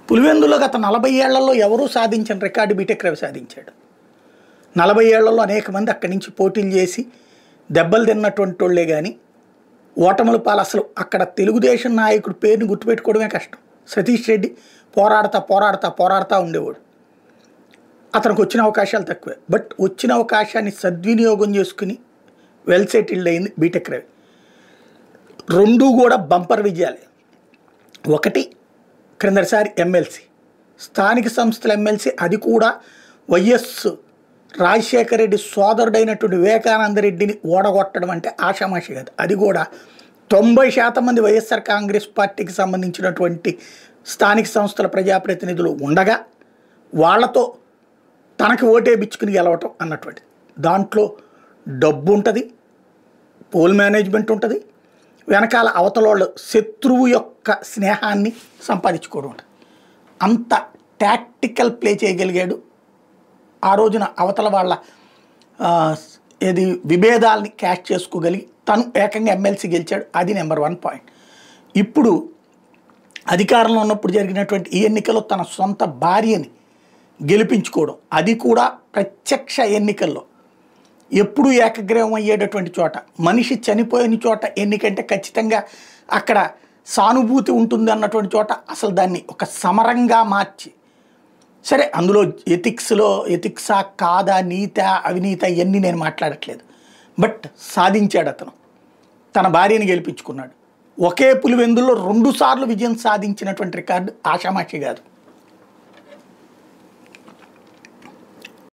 పులివెందులో గత 40 ఏళ్లలో ఎవరూ సాధించిన రికార్డు బీటెక్ రవి సాధించాడు. 40 ఏళ్లలో అనేక మంది అక్కడి నుంచి పోటీలు చేసి దెబ్బలు తిన్నటువంటి వాళ్ళే కానీ ఓటముల పాలు. అసలు అక్కడ తెలుగుదేశం నాయకుడి పేరుని గుర్తుపెట్టుకోవడమే కష్టం. సతీష్ రెడ్డి పోరాడుతా ఉండేవాడు. అతనికి వచ్చిన అవకాశాలు తక్కువే. బట్ వచ్చిన అవకాశాన్ని సద్వినియోగం చేసుకుని వెల్ సెటిల్డ్ అయింది బీటెక్ రవి. రెండూ కూడా బంపర్ విజయాలే. ఒకటి క్రిందటిసారి ఎమ్మెల్సీ, స్థానిక సంస్థల ఎమ్మెల్సీ, అది కూడా వైఎస్ రాజశేఖర రెడ్డి సోదరుడైనటువంటి వివేకానంద రెడ్డిని ఓడగొట్టడం అంటే ఆషామాషి కాదు. అది కూడా 90% మంది వైఎస్ఆర్ కాంగ్రెస్ పార్టీకి సంబంధించినటువంటి స్థానిక సంస్థల ప్రజాప్రతినిధులు ఉండగా వాళ్లతో తనకి ఓటేపించుకుని గెలవటం అన్నటువంటి దాంట్లో డబ్బు ఉంటుంది, పోల్ మేనేజ్మెంట్ ఉంటుంది, వెనకాల అవతల వాళ్ళు శత్రువు యొక్క స్నేహాన్ని సంపాదించుకోవడం ఉంటుంది. అంత టాక్టికల్ ప్లే చేయగలిగాడు. ఆ రోజున అవతల వాళ్ళ ఏది విభేదాలని క్యాష్ చేసుకోగలిగి తను ఏకంగా ఎమ్మెల్సీ గెలిచాడు. అది నెంబర్ 1 పాయింట్. ఇప్పుడు అధికారంలో ఉన్నప్పుడు జరిగినటువంటి ఈ ఎన్నికల్లో తన సొంత భార్యని గెలిపించుకోవడం, అది కూడా ప్రత్యక్ష ఎన్నికల్లో. ఎప్పుడు ఏకగ్రీవం అయ్యేటటువంటి చోట, మనిషి చనిపోయిన చోట ఎన్నికంటే ఖచ్చితంగా అక్కడ సానుభూతి ఉంటుంది అన్నటువంటి చోట అసలు దాన్ని ఒక సమరంగా మార్చి, సరే అందులో ఎథిక్సా కాదా, నీత అవినీత ఇవన్నీ నేను మాట్లాడట్లేదు, బట్ సాధించాడు అతను. తన భార్యని గెలిపించుకున్నాడు. ఒకే పులివెందుల్లో 2 సార్లు విజయం సాధించినటువంటి రికార్డు ఆషామాషి కాదు.